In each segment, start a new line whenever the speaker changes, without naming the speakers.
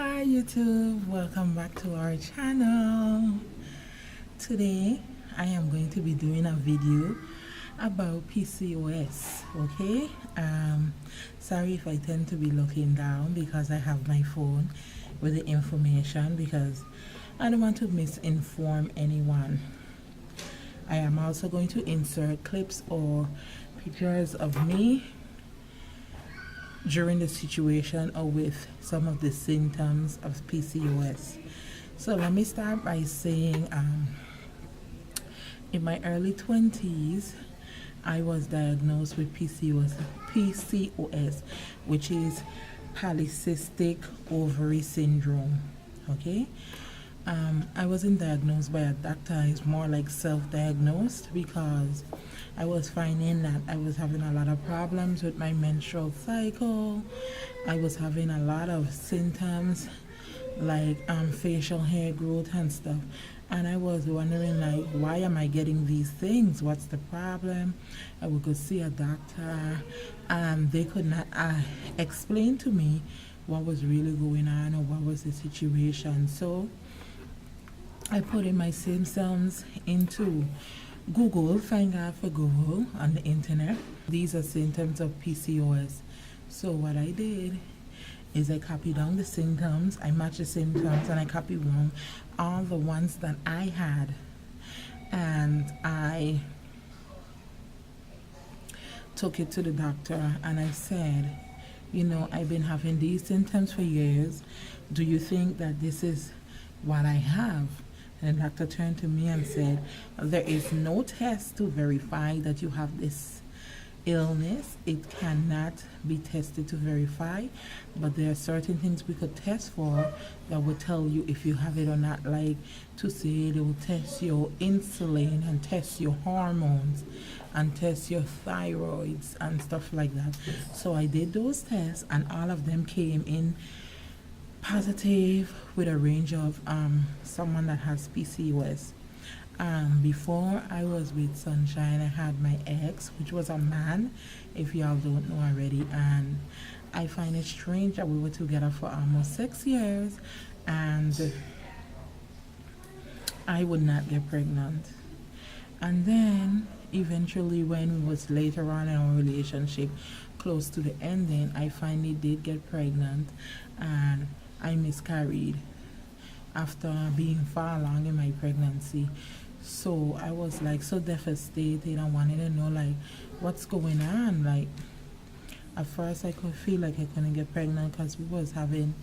Hi YouTube, welcome back to our channel. Today I am going to be doing a video about PCOS. Okay, sorry if I tend to be looking down because I have my phone with the information because I don't want to misinform anyone. I am also going to insert clips or pictures of me during the situation or with some of the symptoms of PCOS. So let me start by saying in my early 20s I was diagnosed with PCOS, which is polycystic ovary syndrome. Okay, I wasn't diagnosed by a doctor. It's more like self-diagnosed because I was finding that I was having a lot of problems with my menstrual cycle. I was having a lot of symptoms like facial hair growth and stuff, and I was wondering, like, why am I getting these things? What's the problem? I would go see a doctor and they could not explain to me what was really going on or what was the situation. So I put in my symptoms into Google, thank God for Google on the internet. These are symptoms of PCOS. So what I did is I copied down the symptoms, I matched the symptoms, and I copied down all the ones that I had. And I took it to the doctor and I said, you know, I've been having these symptoms for years. Do you think that this is what I have? And the doctor turned to me and said, there is no test to verify that you have this illness. It cannot be tested to verify, but there are certain things we could test for that will tell you if you have it or not. Like, to say they will test your insulin and test your hormones and test your thyroids and stuff like that. So I did those tests and all of them came in positive with a range of someone that has PCOS. Before I was with Sunshine, I had my ex, which was a man, if y'all don't know already, and I find it strange that we were together for almost 6 years and I would not get pregnant. And then eventually, when we was later on in our relationship, close to the ending, I finally did get pregnant and I miscarried after being far along in my pregnancy. So I was like so devastated. I wanted to know, like, what's going on. Like, at first I could feel like I couldn't get pregnant because we was having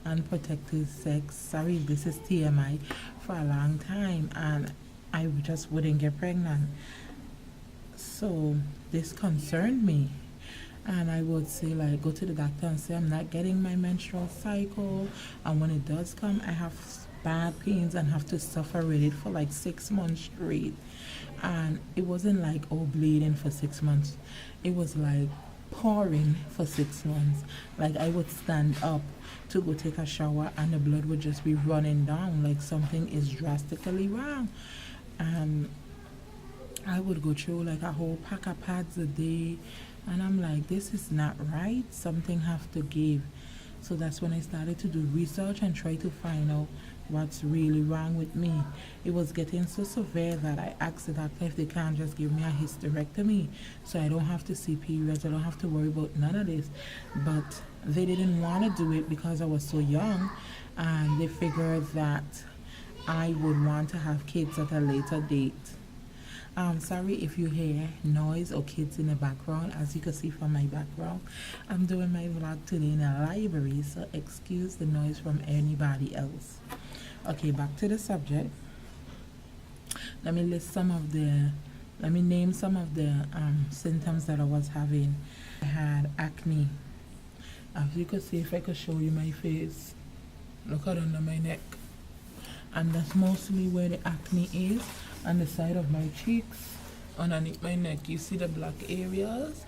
unprotected sex, sorry, this is TMI, for a long time, and I just wouldn't get pregnant. So this concerned me. And I would say, like, go to the doctor and say I'm not getting my menstrual cycle, and when it does come I have bad pains and have to suffer with it for like 6 months straight. And it wasn't like, oh, bleeding for 6 months. It was like pouring for 6 months. Like, I would stand up to go take a shower and the blood would just be running down, like something is drastically wrong. And I would go through like a whole pack of pads a day, and I'm like, this is not right, something have to give. So that's when I started to do research and try to find out what's really wrong with me. It was getting so severe that I asked the doctor if they can't just give me a hysterectomy so I don't have to see periods, I don't have to worry about none of this. But they didn't want to do it because I was so young, and they figured that I would want to have kids at a later date. Sorry if you hear noise or kids in the background. As you can see from my background, I'm doing my vlog today in a library, so excuse the noise from anybody else. Okay, back to the subject. Let me name some of the symptoms that I was having. I had acne. As you can see, if I could show you my face, look at under my neck, and that's mostly where the acne is, on the side of my cheeks, underneath my neck. You see the black areas,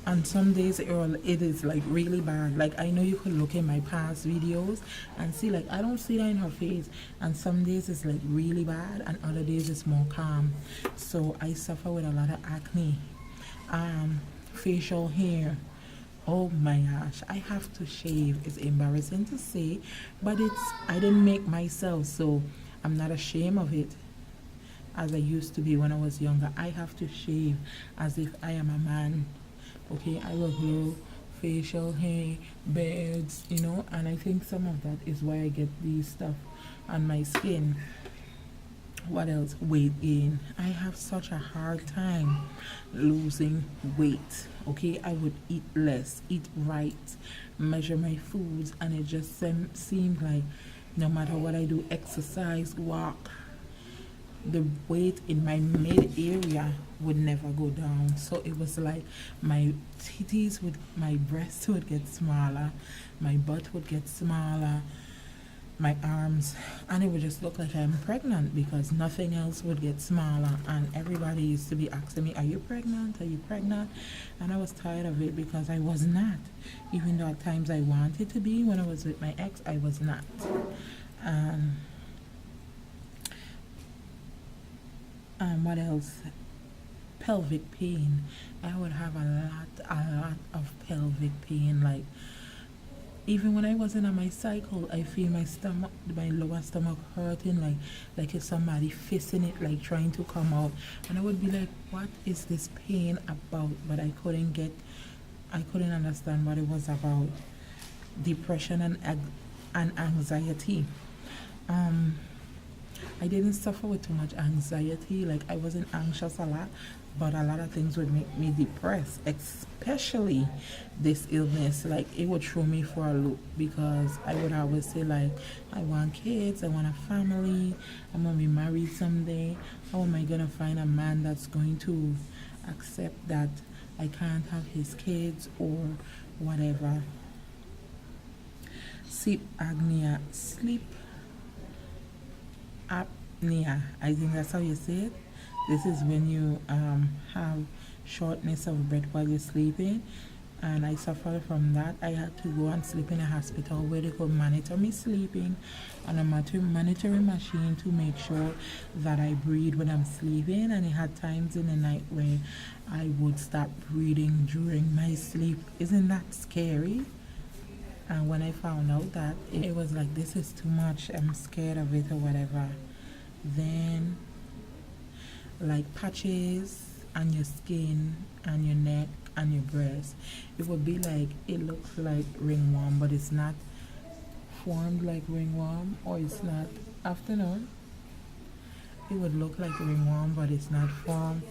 and some days it is like really bad. Like, I know you could look in my past videos and see, like, I don't see that in her face, and some days it's like really bad and other days it's more calm. So I suffer with a lot of acne, facial hair, Oh my gosh, I have to shave. It's embarrassing to say, but I didn't make myself, so I'm not ashamed of it as I used to be when I was younger. I have to shave as if I am a man. Okay, I will grow facial hair, beards, you know, and I think some of that is why I get these stuff on my skin. What else? Weight gain. I have such a hard time losing weight. Okay, I would eat less, eat right, measure my foods, and it just seemed like no matter what I do, exercise, walk, the weight in my mid area would never go down. So it was like my my breasts would get smaller, my butt would get smaller, my arms, and it would just look like I'm pregnant because nothing else would get smaller. And everybody used to be asking me, are you pregnant, are you pregnant? And I was tired of it because I was not. Even though at times I wanted to be, when I was with my ex, I was not. What else? Pelvic pain. I would have a lot of pelvic pain. Like, even when I wasn't on my cycle, I feel my stomach, my lower stomach hurting, like if somebody fisting it, like trying to come out. And I would be like, what is this pain about? But I couldn't understand what it was about. Depression and anxiety. I didn't suffer with too much anxiety. Like, I wasn't anxious a lot, but a lot of things would make me depressed, especially this illness. Like, it would throw me for a loop because I would always say, like, I want kids, I want a family, I'm gonna be married someday. How am I gonna find a man that's going to accept that I can't have his kids or whatever? Sleep apnea, I think that's how you say it. This is when you have shortness of breath while you're sleeping, and I suffered from that. I had to go and sleep in a hospital where they could monitor me sleeping on a monitoring machine to make sure that I breathe when I'm sleeping. And it had times in the night where I would stop breathing during my sleep. Isn't that scary? And when I found out that, it was like, this is too much, I'm scared of it or whatever. Then, like, patches on your skin and your neck and your breast, it would be like, it looks like ringworm, but it's not formed like ringworm, or it's not. Afternoon, it would look like ringworm, but it's not formed.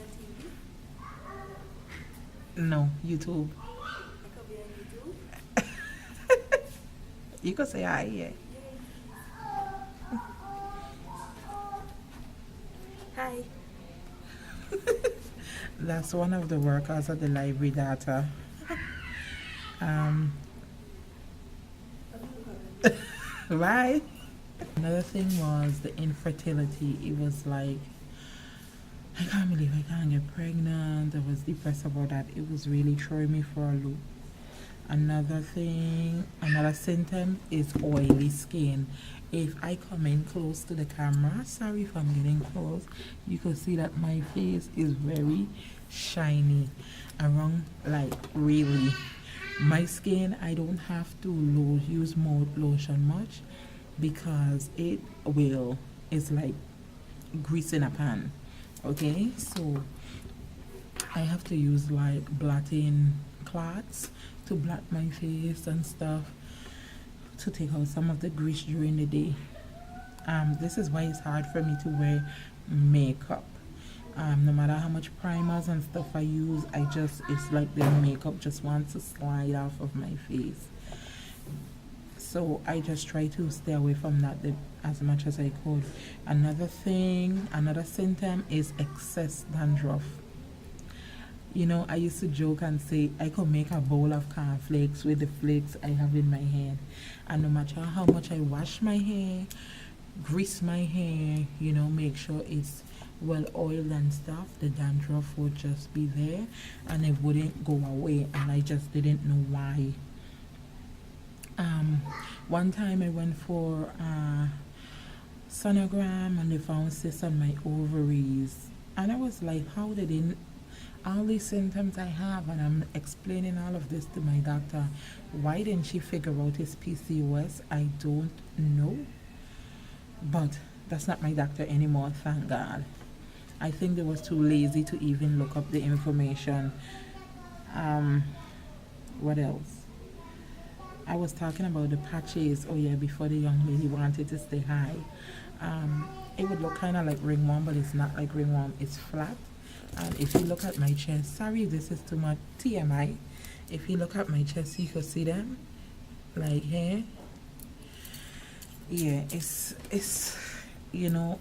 No, YouTube. You could say hi, yeah.
Hi.
That's one of the workers at the library data. Right? Another thing was the infertility. It was like, I can't believe I can't get pregnant. I was depressed about that. It was really throwing me for a loop. Another symptom is oily skin. If I come in close to the camera, sorry if I'm getting close, you can see that my face is very shiny around, like, really. My skin, I don't have to use mouth lotion much because it's like grease in a pan. Okay, so I have to use like blotting cloths to blot my face and stuff to take out some of the grease during the day. This is why it's hard for me to wear makeup. No matter how much primers and stuff I use, it's like the makeup just wants to slide off of my face. So I just try to stay away from that as much as I could. Another symptom is excess dandruff. You know, I used to joke and say I could make a bowl of cornflakes with the flakes I have in my head. And no matter how much I wash my hair, grease my hair, you know, make sure it's well oiled and stuff, the dandruff would just be there and it wouldn't go away, and I just didn't know why. One time I went for a sonogram and they found cysts on my ovaries, and I was like, how they didn't all these symptoms I have, and I'm explaining all of this to my doctor. Why didn't she figure out his PCOS? I don't know, but that's not my doctor anymore, thank God. I think they was too lazy to even look up the information. What else? I was talking about the patches. Oh yeah, before the young lady wanted to stay high. It would look kind of like ringworm, but it's not like ringworm. It's flat. And if you look at my chest, sorry, this is too much TMI. If you look at my chest, you can see them, like here. Yeah, it's you know,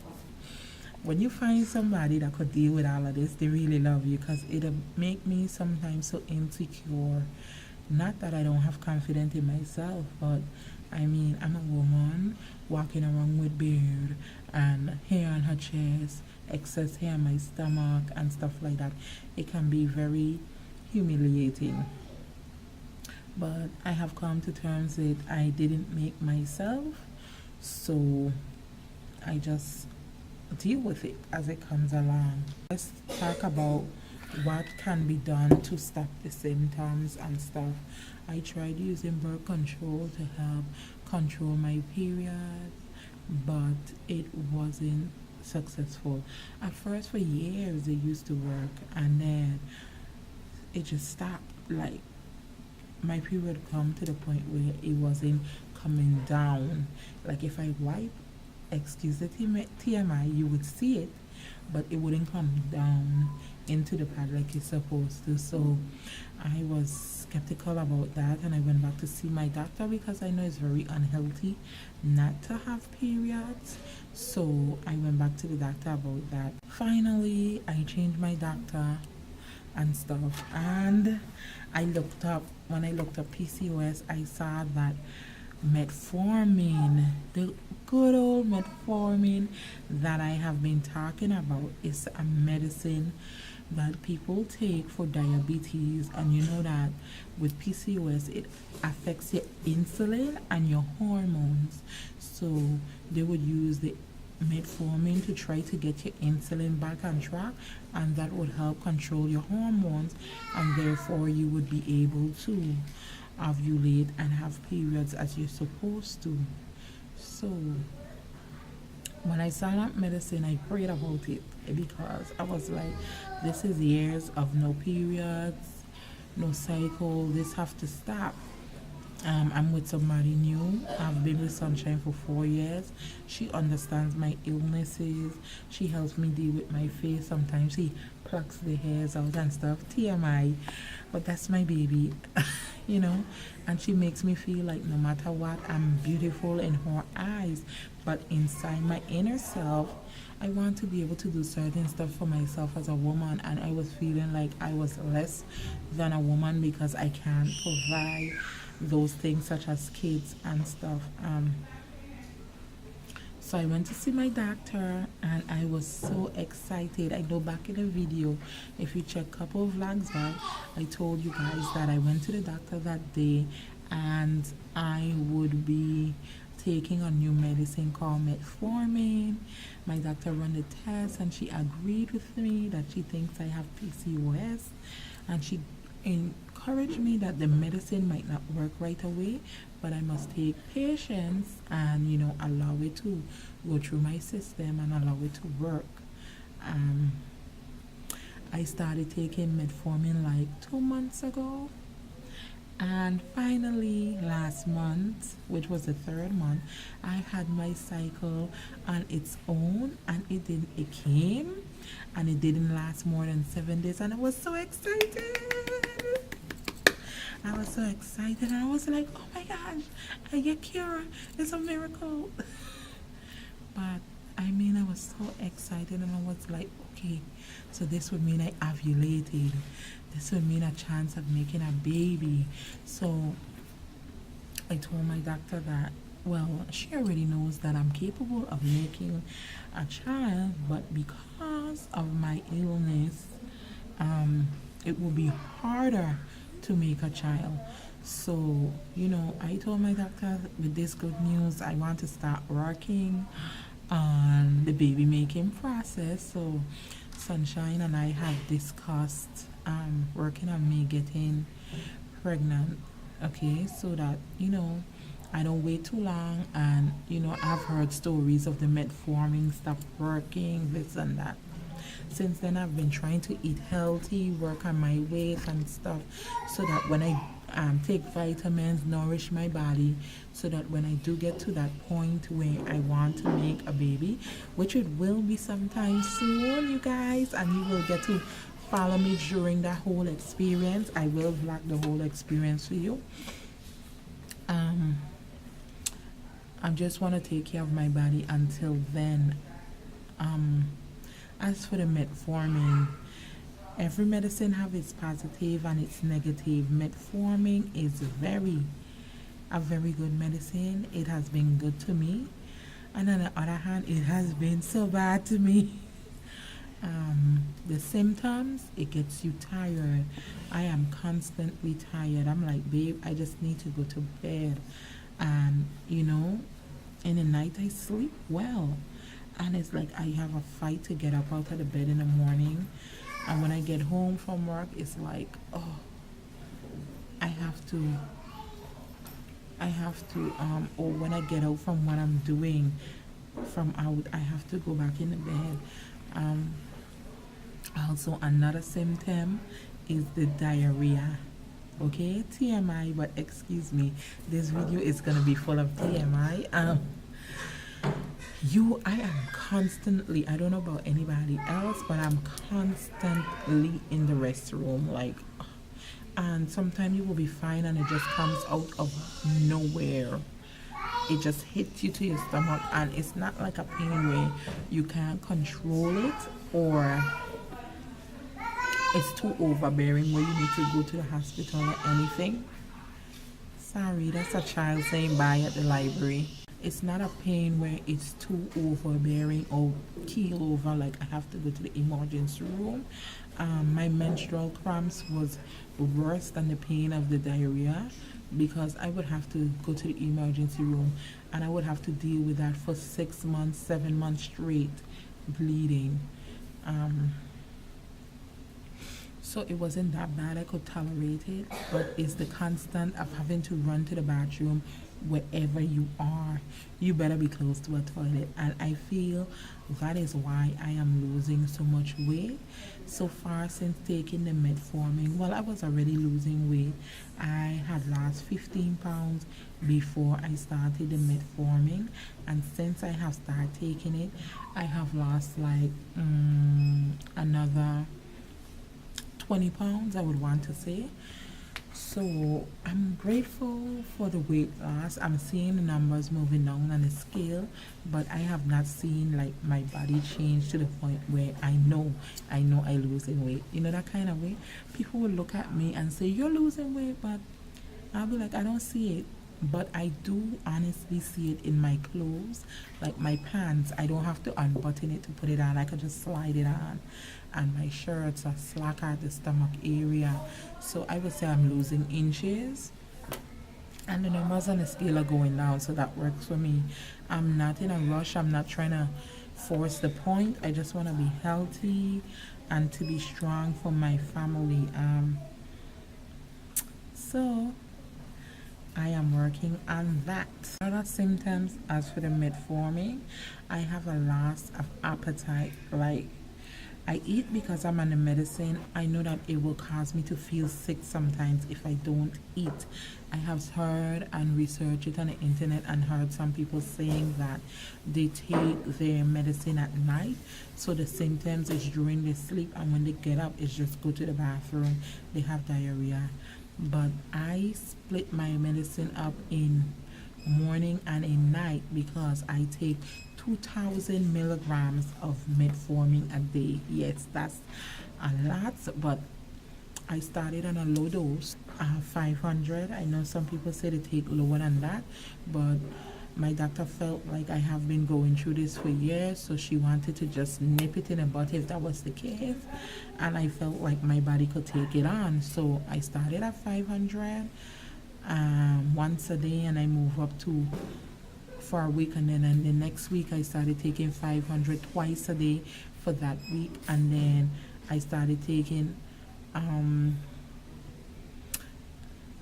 when you find somebody that could deal with all of this, they really love you, because it'll make me sometimes so insecure. Not that I don't have confidence in myself, but I mean, I'm a woman walking around with beard and hair on her chest, excess hair on my stomach and stuff like that. It can be very humiliating. But I have come to terms with I didn't make myself, so I just deal with it as it comes along. Let's talk about what can be done to stop the symptoms and stuff. I tried using birth control to help control my period, but it wasn't successful. At first, for years it used to work, and then it just stopped. Like, my period come to the point where it wasn't coming down. Like, if I wipe, excuse the TMI, you would see it, but it wouldn't come down into the pad like it's supposed to. So I was skeptical about that, and I went back to see my doctor, because I know it's very unhealthy not to have periods. So I went back to the doctor about that. Finally, I changed my doctor and stuff, and when I looked up PCOS, I saw that metformin, the good old metformin that I have been talking about, is a medicine that people take for diabetes. And you know that with PCOS, it affects your insulin and your hormones. So they would use the metformin to try to get your insulin back on track, and that would help control your hormones, and therefore you would be able to ovulate and have periods as you're supposed to. So when I saw that medicine, I prayed about it, because I was like, this is years of no periods, no cycle. This have to stop. I'm with somebody new. I've been with Sunshine for 4 years. She understands my illnesses. She helps me deal with my face. Sometimes she plucks the hairs out and stuff. TMI. But that's my baby. You know, and she makes me feel like no matter what, I'm beautiful in her eyes. But inside my inner self, I want to be able to do certain stuff for myself as a woman, and I was feeling like I was less than a woman because I can't provide those things such as kids and stuff. So I went to see my doctor, and I was so excited. I know back in the video, if you check a couple of vlogs back, I told you guys that I went to the doctor that day, and I would be taking a new medicine called metformin. My doctor ran the test, and she agreed with me that she thinks I have PCOS, and she encouraged me that the medicine might not work right away, but I must take patience and, you know, allow it to go through my system and allow it to work. I started taking metformin like 2 months ago, and finally last month, which was the 3rd month, I had my cycle on its own, and it came, and it didn't last more than 7 days, and I was so excited. I was so excited, and I was like, oh my gosh, I get cured. It's a miracle. But I mean, I was so excited, and I was like, okay, so this would mean I ovulated. This would mean a chance of making a baby. So I told my doctor that, well, she already knows that I'm capable of making a child, but because of my illness, it will be harder to make a child. So, you know, I told my doctor, with this good news, I want to start working on the baby making process. So Sunshine and I have discussed working on me getting pregnant, okay, so that I don't wait too long. And I've heard stories of the metformin stop working, this and that. Since then, I've been trying to eat healthy, work on my weight and stuff, so that when I take vitamins, nourish my body, so that when I do get to that point where I want to make a baby, which it will be sometime soon, you guys, and you will get to follow me during that whole experience. I will vlog the whole experience for you. I just want to take care of my body until then. As for the metformin, every medicine have its positive and its negative. Metformin is a very good medicine. It has been good to me, and on the other hand, it has been so bad to me. The symptoms, it gets you tired. I am constantly tired. I'm like, babe, I just need to go to bed. And in the night I sleep well, and it's like I have a fight to get up out of the bed in the morning. And when I get home from work, it's like, oh, I have to or when I get out from what I'm doing from out, I have to go back in the bed. Also, another symptom is the diarrhea. Okay, TMI, but excuse me, this video is gonna be full of TMI. I am constantly, I don't know about anybody else, but I'm constantly in the restroom, like, and sometimes you will be fine and it just comes out of nowhere. It just hits you to your stomach, and it's not like a pain where you can't control it, or it's too overbearing where you need to go to the hospital or anything. Sorry, that's a child saying bye at the library. It's not a pain where it's too overbearing or keel over, like I have to go to the emergency room. My menstrual cramps was worse than the pain of the diarrhea, because I would have to go to the emergency room and I would have to deal with that for 6 months, 7 months straight, bleeding. So it wasn't that bad, I could tolerate it, but it's the constant of having to run to the bathroom wherever you are. You better be close to a toilet, and I feel that is why I am losing so much weight so far since taking the metformin. Well, I was already losing weight. I had lost 15 pounds before I started the metformin, and since I have started taking it, I have lost like another 20 pounds, I would want to say. So I'm grateful for the weight loss. I'm seeing the numbers moving down on the scale, but I have not seen like my body change to the point where I know I'm losing weight. That kind of way. People will look at me and say, you're losing weight, but I'll be like, I don't see it. But I do honestly see it in my clothes, like my pants. I don't have to unbutton it to put it on. I can just slide it on. And my shirts are slack at the stomach area. So I would say I'm losing inches. And the numbers on the scale are going down, so that works for me. I'm not in a rush. I'm not trying to force the point. I just want to be healthy and to be strong for my family. So I am working on that. Other symptoms, as for the metformin, I have a loss of appetite. Like, I eat because I'm on the medicine. I know that it will cause me to feel sick sometimes if I don't eat. I have heard and researched it on the internet and heard some people saying that they take their medicine at night, so the symptoms is during their sleep, and when they get up, it's just go to the bathroom, they have diarrhea. But I split my medicine up in morning and in night, because I take 2,000 milligrams of metformin a day. Yes, that's a lot, but I started on a low dose, 500. I know some people say they take lower than that, but my doctor felt like I have been going through this for years, so she wanted to just nip it in the bud if that was the case, and I felt like my body could take it on. So I started at 500 once a day, and I moved up to for a week, and then the next week I started taking 500 twice a day for that week, and then I started taking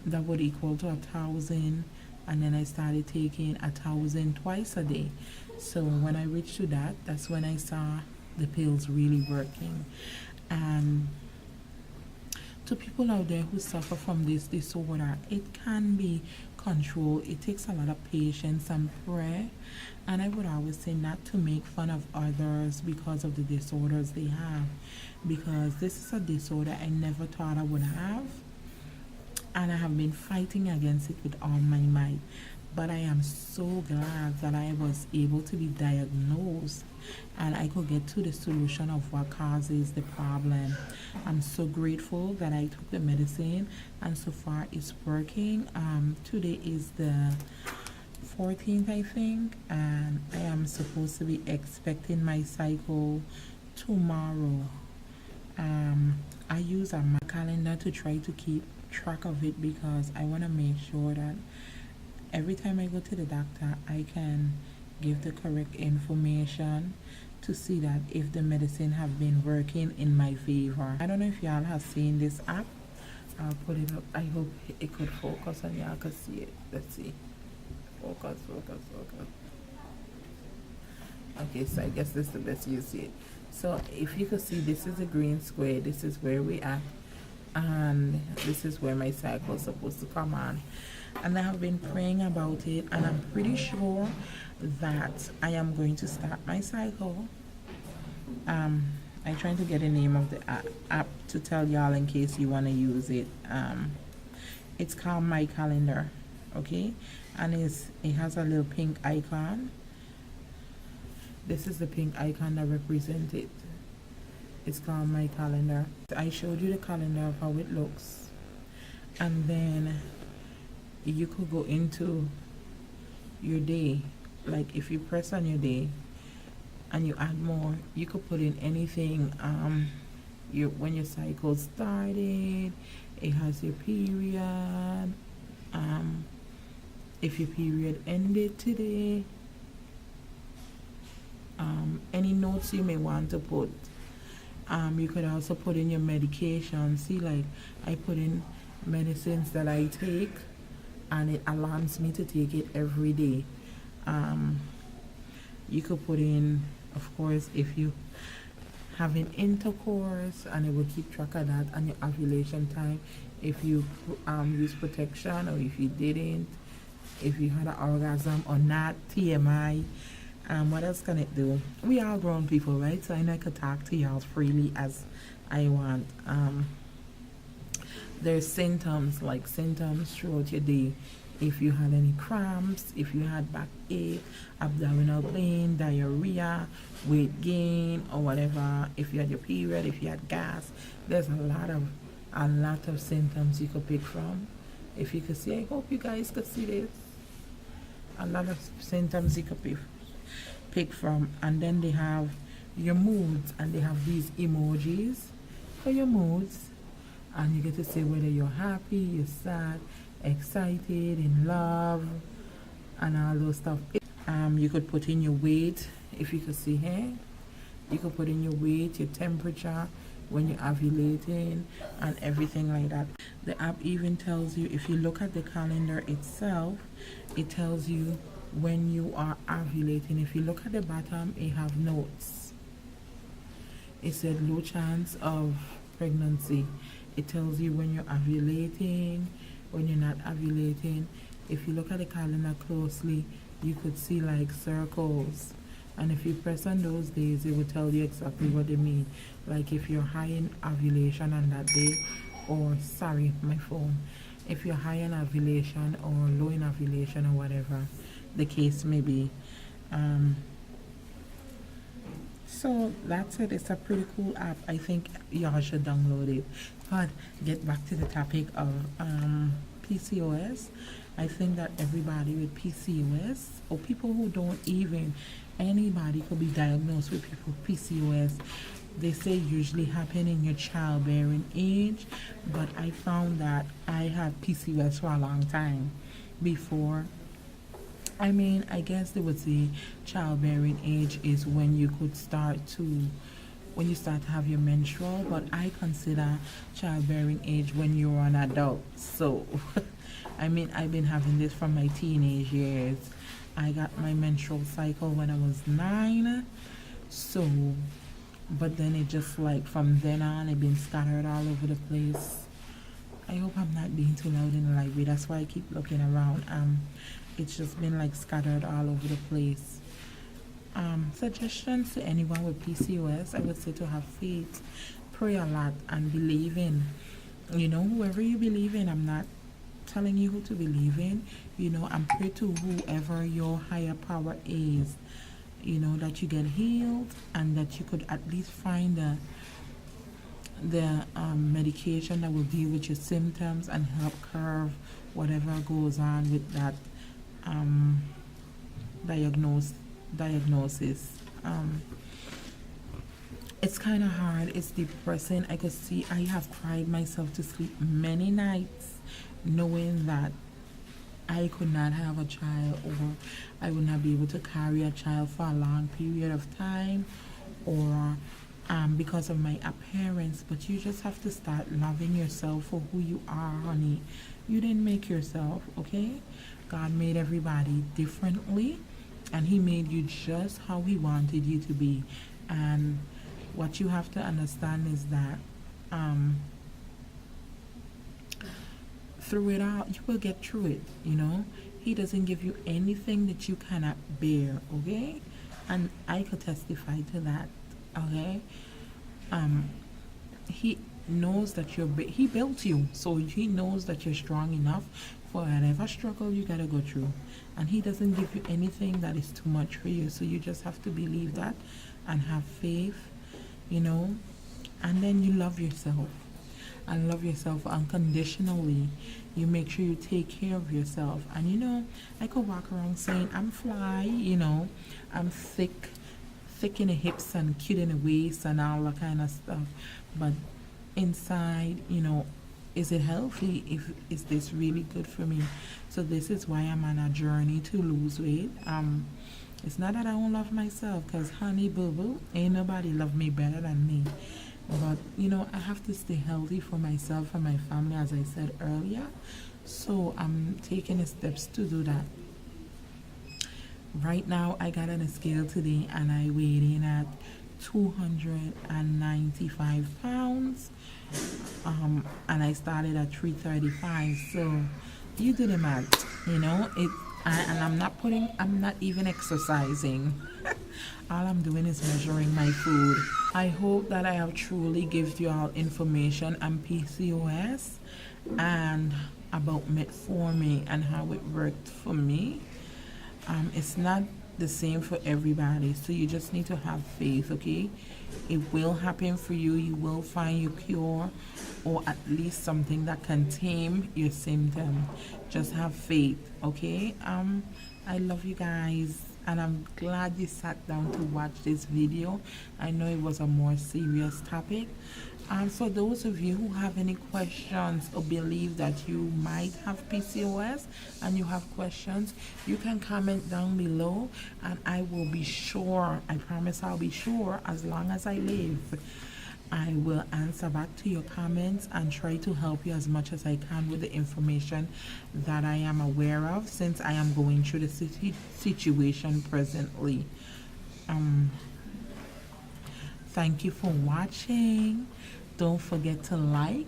that would equal to 1,000, and then I started taking 1,000 twice a day. So when I reached to that, that's when I saw the pills really working. And to people out there who suffer from this disorder, it can be controlled. It takes a lot of patience and prayer. And I would always say not to make fun of others because of the disorders they have, because this is a disorder I never thought I would have, and I have been fighting against it with all my might. But I am so glad that I was able to be diagnosed and I could get to the solution of what causes the problem. I'm so grateful that I took the medicine, and so far it's working. Today is the 14th, I think, and I am supposed to be expecting my cycle tomorrow. I use a calendar to try to keep track of it, because I want to make sure that every time I go to the doctor, I can give the correct information to see that if the medicine have been working in my favor. I don't know if y'all have seen this app. I'll put it up. I hope it could focus and y'all can see it. Let's see. Focus. Okay, so I guess this is the best you see it. So if you could see, this is a green square. This is where we are, and this is where my cycle is supposed to come on. And I have been praying about it, and I'm pretty sure that I am going to start my cycle. I'm trying to get the name of the app to tell y'all in case you want to use it. It's called My Calendar, okay? And it has a little pink icon. This is the pink icon that represents it. It's called My Calendar. I showed you the calendar of how it looks, and then you could go into your day. Like if you press on your day and you add more, you could put in anything. When your cycle started, it has your period. If your period ended today, any notes you may want to put. You could also put in your medication. See, like I put in medicines that I take, and it alarms me to take it every day. You could put in, of course, if you having intercourse, and it will keep track of that, and your ovulation time, if you use protection or if you didn't, if you had an orgasm or not, TMI. What else can it do? We are grown people, right? So I know I could talk to y'all freely as I want. There's symptoms throughout your day. If you had any cramps, if you had backache, abdominal pain, diarrhea, weight gain, or whatever, if you had your period, if you had gas, there's a lot of symptoms you could pick from. If you could see, I hope you guys could see this. A lot of symptoms you could pick from. And then they have your moods, and they have these emojis for your moods, and you get to say whether you're happy, you're sad, excited, in love, and all those stuff. You could put in your weight. If you could see here, you could put in your weight, your temperature, when you're ovulating, and everything like that. The app even tells you, if you look at the calendar itself, it tells you when you are ovulating. If you look at the bottom, it have notes. It said low chance of pregnancy. It tells you when you're ovulating, when you're not ovulating. If you look at the calendar closely, you could see like circles, and if you press on those days, it will tell you exactly what they mean. Like if you're high in ovulation on that day, or sorry, my phone, if you're high in ovulation or low in ovulation, or whatever the case may be. So that's it. It's a pretty cool app. I think y'all should download it. But get back to the topic of PCOS. I think that everybody with PCOS, or people who don't even, anybody could be diagnosed with PCOS. They say usually happen in your childbearing age, but I found that I had PCOS for a long time before. I mean, I guess they would say childbearing age is when you could start to when you start to have your menstrual, but I consider childbearing age when you're an adult. So I mean, I've been having this from my teenage years. I got my menstrual cycle when I was 9. So, but then it just like from then on, it been scattered all over the place. I hope I'm not being too loud in the library. That's why I keep looking around. It's just been like scattered all over the place. Suggestions to anyone with PCOS, I would say to have faith, pray a lot, and believe in, you know, whoever you believe in. I'm not telling you who to believe in, you know, and pray to whoever your higher power is, you know, that you get healed and that you could at least find the medication that will deal with your symptoms and help curb whatever goes on with that diagnosis. It's kind of hard. It's depressing. I could see I have cried myself to sleep many nights knowing that I could not have a child, or I would not be able to carry a child for a long period of time, or because of my appearance. But you just have to start loving yourself for who you are, honey. You didn't make yourself, okay? God made everybody differently, and he made you just how he wanted you to be. And what you have to understand is that through it all, you will get through it, you know. He doesn't give you anything that you cannot bear, okay? And I could testify to that, okay? He knows that he built you, so he knows that you're strong enough for whatever struggle you gotta go through. And he doesn't give you anything that is too much for you, so you just have to believe that and have faith, you know. And then you love yourself, and love yourself unconditionally. You make sure you take care of yourself. And you know, I could walk around saying I'm fly, you know, I'm thick in the hips and cute in the waist and all that kind of stuff, but inside, you know, is it healthy? Is this really good for me? So this is why I'm on a journey to lose weight. It's not that I don't love myself, because honey boo boo, ain't nobody love me better than me. But you know, I have to stay healthy for myself and my family, as I said earlier. So I'm taking the steps to do that. Right now, I got on a scale today and I weighed in at 295 pounds. And I started at 335. So you do the math, you know. And I'm not even exercising. All I'm doing is measuring my food. I hope that I have truly given you all information on PCOS and about metformin and how it worked for me. It's not the same for everybody, so you just need to have faith, okay? It will happen for you. You will find your cure, or at least something that can tame your symptom. Just have faith, okay? I love you guys, and I'm glad you sat down to watch this video. I know it was a more serious topic. For those of you who have any questions or believe that you might have PCOS and you have questions, you can comment down below, and I will be sure, I promise I'll be sure, as long as I live, I will answer back to your comments and try to help you as much as I can with the information that I am aware of, since I am going through the situation presently. Thank you for watching. Don't forget to like,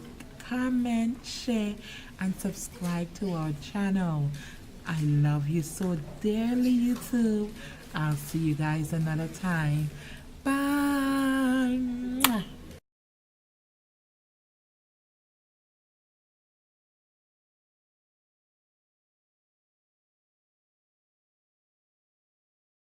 comment, share, and subscribe to our channel. I love you so dearly, YouTube. I'll see you guys another time.